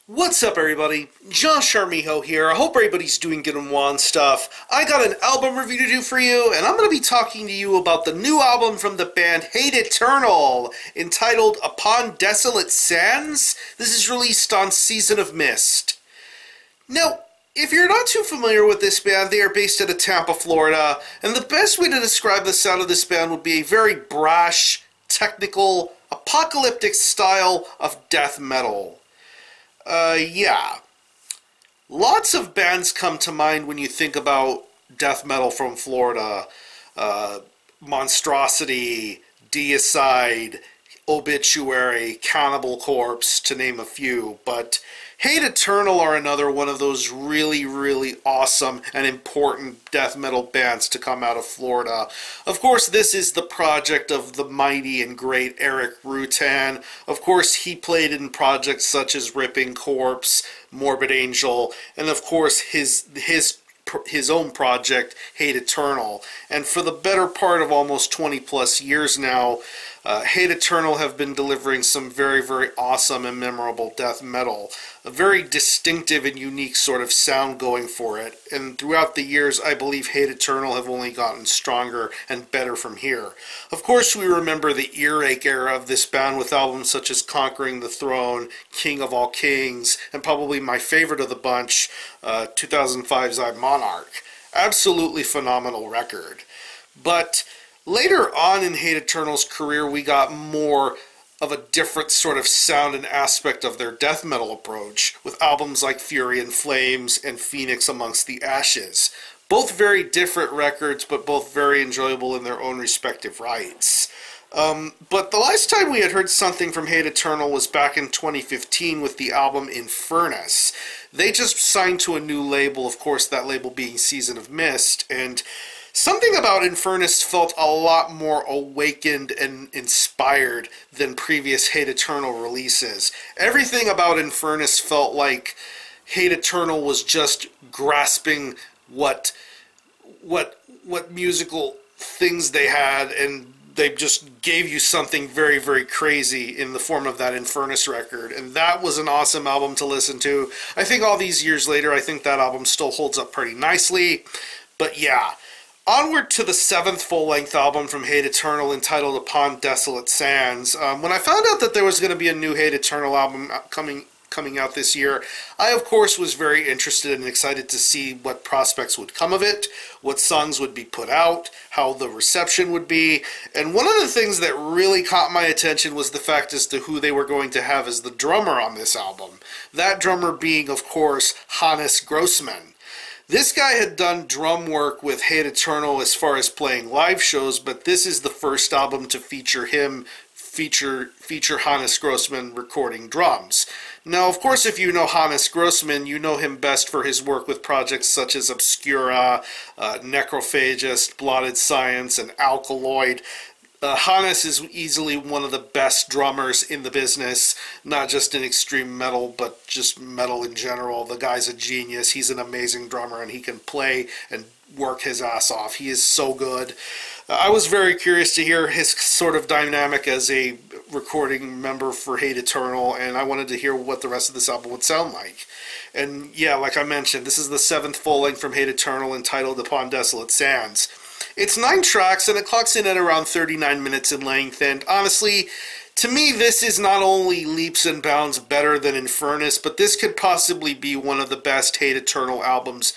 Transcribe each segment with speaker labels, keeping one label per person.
Speaker 1: What's up, everybody? Josh Armijo here. I hope everybody's doing good and well and stuff. I got an album review to do for you, and I'm going to be talking to you about the new album from the band Hate Eternal, entitled Upon Desolate Sands. This is released on Season of Mist. Now, if you're not too familiar with this band, they are based out of Tampa, Florida, and the best way to describe the sound of this band would be a very brash, technical, apocalyptic style of death metal. Yeah. Lots of bands come to mind when you think about death metal from Florida. Monstrosity, Deicide, Obituary, Cannibal Corpse, to name a few. But Hate Eternal are another one of those really, really awesome and important death metal bands to come out of Florida. Of course, this is the project of the mighty and great Eric Rutan. Of course, he played in projects such as Ripping Corpse, Morbid Angel, and of course his own project, Hate Eternal. And for the better part of almost 20 plus years now, Hate Eternal have been delivering some very, very awesome and memorable death metal. A very distinctive and unique sort of sound going for it. And throughout the years, I believe Hate Eternal have only gotten stronger and better from here. Of course, we remember the earache era of this band with albums such as Conquering the Throne, King of All Kings, and probably my favorite of the bunch, 2005's I Monarch. Absolutely phenomenal record. But later on in Hate Eternal's career, we got more of a different sort of sound and aspect of their death metal approach, with albums like Fury and Flames and Phoenix Amongst the Ashes. Both very different records, but both very enjoyable in their own respective rights. But the last time we had heard something from Hate Eternal was back in 2015 with the album Infernus. They just signed to a new label, of course that label being Season of Mist, and something about Infernus felt a lot more awakened and inspired than previous Hate Eternal releases. Everything about Infernus felt like Hate Eternal was just grasping what musical things they had, and they just gave you something very, very crazy in the form of that Infernus record. And that was an awesome album to listen to. I think all these years later, I think that album still holds up pretty nicely. But yeah. Onward to the 7th full-length album from Hate Eternal, entitled Upon Desolate Sands. When I found out that there was going to be a new Hate Eternal album coming out this year, I of course was very interested and excited to see what prospects would come of it, what songs would be put out, how the reception would be. And one of the things that really caught my attention was the fact as to who they were going to have as the drummer on this album. That drummer being, of course, Hannes Grossman. This guy had done drum work with Hate Eternal as far as playing live shows, but this is the first album to feature Hannes Grossman recording drums. Now, of course, if you know Hannes Grossman, you know him best for his work with projects such as Obscura, Necrophagist, Blotted Science, and Alkaloid. Hannes is easily one of the best drummers in the business, not just in extreme metal, but just metal in general. The guy's a genius. He's an amazing drummer, and he can play and work his ass off. He is so good. I was very curious to hear his sort of dynamic as a recording member for Hate Eternal, and I wanted to hear what the rest of this album would sound like. And yeah, like I mentioned, this is the 7th full-length from Hate Eternal, entitled Upon Desolate Sands. It's 9 tracks, and it clocks in at around 39 minutes in length, and honestly, to me, this is not only leaps and bounds better than Infernus, but this could possibly be one of the best Hate Eternal albums,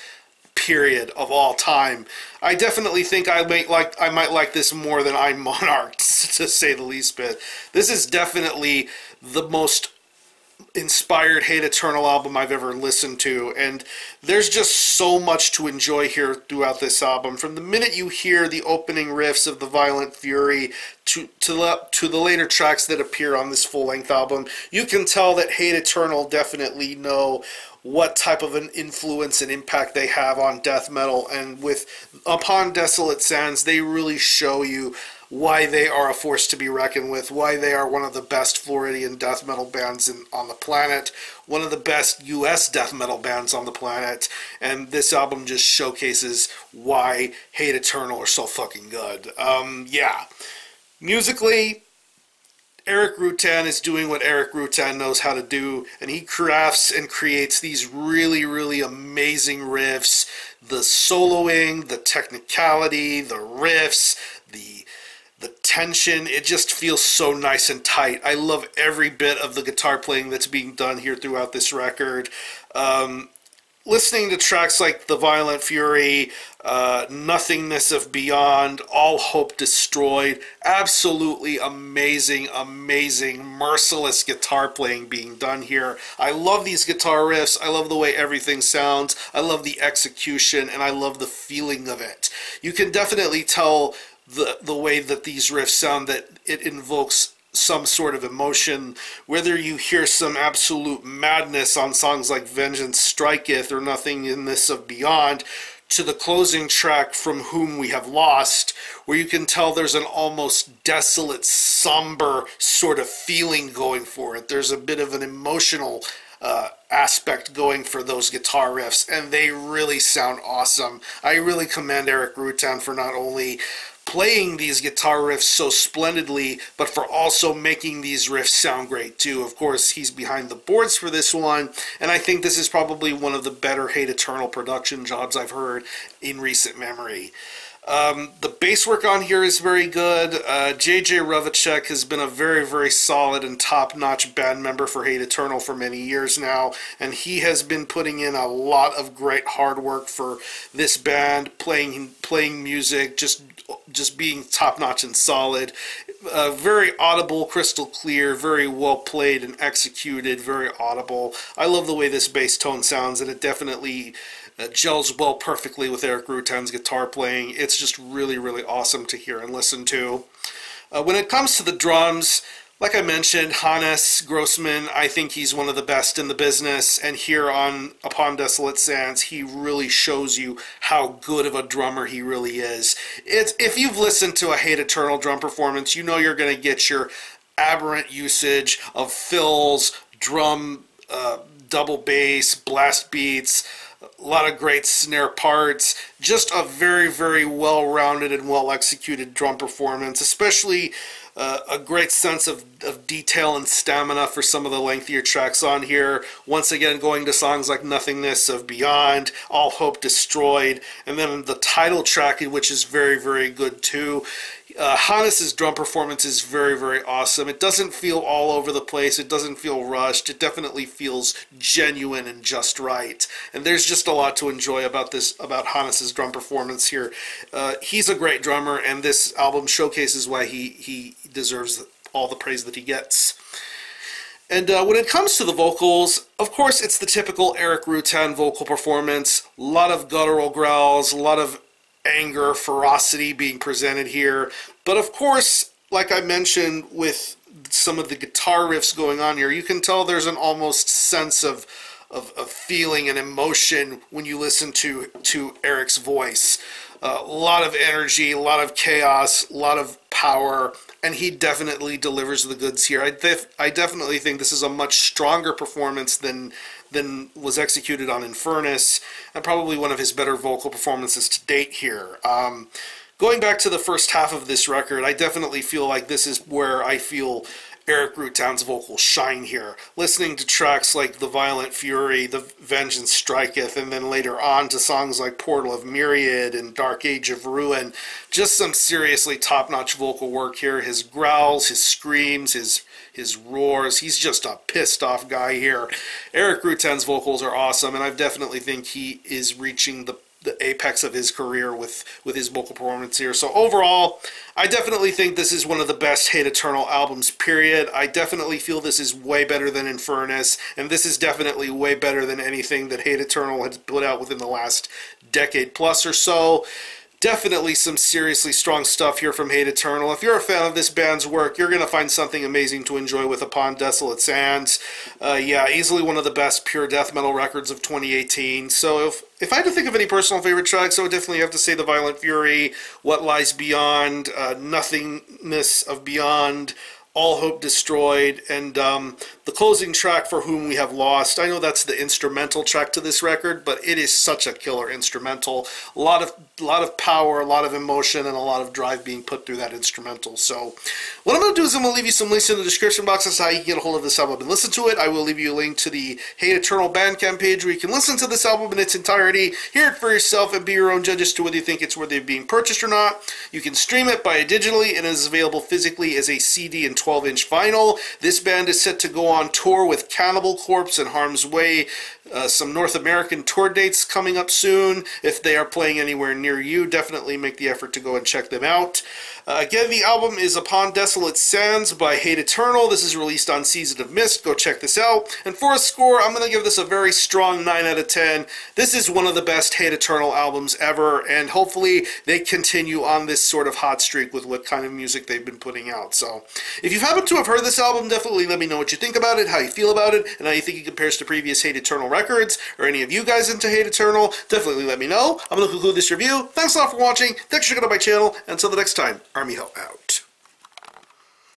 Speaker 1: period, of all time. I definitely think I might like this more than I Monarch, to say the least bit. This is definitely the most inspired Hate Eternal album I've ever listened to, and there's just so much to enjoy here throughout this album. From the minute you hear the opening riffs of the Violent Fury to the later tracks that appear on this full-length album, you can tell that Hate Eternal definitely know what type of an influence and impact they have on death metal, and with Upon Desolate Sands, they really show you why they are a force to be reckoned with, why they are one of the best Floridian death metal bands on the planet, one of the best US death metal bands on the planet, and this album just showcases why Hate Eternal are so fucking good. Yeah. Musically, Eric Rutan is doing what Eric Rutan knows how to do, and he crafts and creates these really, really amazing riffs. The soloing, the technicality, the riffs, the tension, it just feels so nice and tight. I love every bit of the guitar playing that's being done here throughout this record. Listening to tracks like The Violent Fury, Nothingness of Beyond, All Hope Destroyed, absolutely amazing, amazing, merciless guitar playing being done here. I love these guitar riffs. I love the way everything sounds. I love the execution, and I love the feeling of it. You can definitely tell the way that these riffs sound, that it invokes some sort of emotion, whether you hear some absolute madness on songs like Vengeance Striketh or Nothingness of Beyond, to the closing track From Whom We Have Lost, where you can tell there's an almost desolate, somber sort of feeling going for it. There's a bit of an emotional aspect going for those guitar riffs, and they really sound awesome. I really commend Eric Rutan for not only playing these guitar riffs so splendidly, but for also making these riffs sound great too. Of course, he's behind the boards for this one, and I think this is probably one of the better Hate Eternal production jobs I've heard in recent memory. The bass work on here is very good. J.J. Rovacek has been a very, very solid and top-notch band member for Hate Eternal for many years now, and he has been putting in a lot of great hard work for this band, playing music, just being top-notch and solid. Very audible, crystal clear, very well played and executed, very audible. I love the way this bass tone sounds, and it definitely gels well perfectly with Eric Rutan's guitar playing. It's just really, really awesome to hear and listen to. When it comes to the drums, like I mentioned, Hannes Grossman, I think he's one of the best in the business, and here on Upon Desolate Sands, he really shows you how good of a drummer he really is. If you've listened to a Hate Eternal drum performance, you know you're going to get your aberrant usage of fills, drum, double bass, blast beats, a lot of great snare parts, just a very, very well-rounded and well-executed drum performance, especially a great sense of detail and stamina for some of the lengthier tracks on here. Once again, going to songs like Nothingness of Beyond, All Hope Destroyed, and then the title track, which is very, very good too. Hannes' drum performance is very, very awesome. It doesn't feel all over the place. It doesn't feel rushed. It definitely feels genuine and just right. And there's just a lot to enjoy about Hannes' drum performance here. He's a great drummer, and this album showcases why he deserves all the praise that he gets. And when it comes to the vocals, of course, it's the typical Eric Rutan vocal performance. A lot of guttural growls, a lot of anger, ferocity being presented here. But of course, like I mentioned, with some of the guitar riffs going on here, you can tell there's an almost sense of feeling and emotion when you listen to Eric's voice. A lot of energy, a lot of chaos, a lot of power, and he definitely delivers the goods here. I definitely think this is a much stronger performance than was executed on Infernus, and probably one of his better vocal performances to date here. Going back to the first half of this record, I definitely feel like this is where I feel Eric Rutan's vocals shine here. Listening to tracks like The Violent Fury, The Vengeance Striketh, and then later on to songs like Portal of Myriad and Dark Age of Ruin, just some seriously top-notch vocal work here. His growls, his screams, his roars, he's just a pissed-off guy here. Eric Rutan's vocals are awesome, and I definitely think he is reaching the apex of his career with his vocal performance here. So overall, I definitely think this is one of the best Hate Eternal albums, period. I definitely feel this is way better than Infernus, and this is definitely way better than anything that Hate Eternal has put out within the last decade plus or so. Definitely some seriously strong stuff here from Hate Eternal. If you're a fan of this band's work, you're going to find something amazing to enjoy with Upon Desolate Sands. Yeah, easily one of the best pure death metal records of 2018. So if I had to think of any personal favorite tracks, I would definitely have to say The Violent Fury, What Lies Beyond, Nothingness of Beyond, All Hope Destroyed, and the closing track, For Whom We Have Lost. I know that's the instrumental track to this record, but it is such a killer instrumental. A lot of power, a lot of emotion, and a lot of drive being put through that instrumental. So what I'm going to do is I'm going to leave you some links in the description box. That's how you can get a hold of this album and listen to it. I will leave you a link to the Hate Eternal Bandcamp page where you can listen to this album in its entirety, hear it for yourself, and be your own judge as to whether you think it's worthy of being purchased or not. You can stream it, buy it digitally, and it is available physically as a CD and 12-inch vinyl. This band is set to go on tour with Cannibal Corpse and Harm's Way. Some North American tour dates coming up soon. If they are playing anywhere near you, definitely make the effort to go and check them out. Again, the album is Upon Desolate Sands by Hate Eternal. This is released on Season of Mist. Go check this out. And for a score, I'm going to give this a very strong 9 out of 10. This is one of the best Hate Eternal albums ever, and hopefully they continue on this sort of hot streak with what kind of music they've been putting out. So, if you happen to have heard this album, definitely let me know what you think about it, how you feel about it, and how you think it compares to previous Hate Eternal records, or any of you guys into Hate Eternal. Definitely let me know. I'm going to conclude this review. Thanks a lot for watching. Thanks for checking out my channel. Until the next time, Army Help out.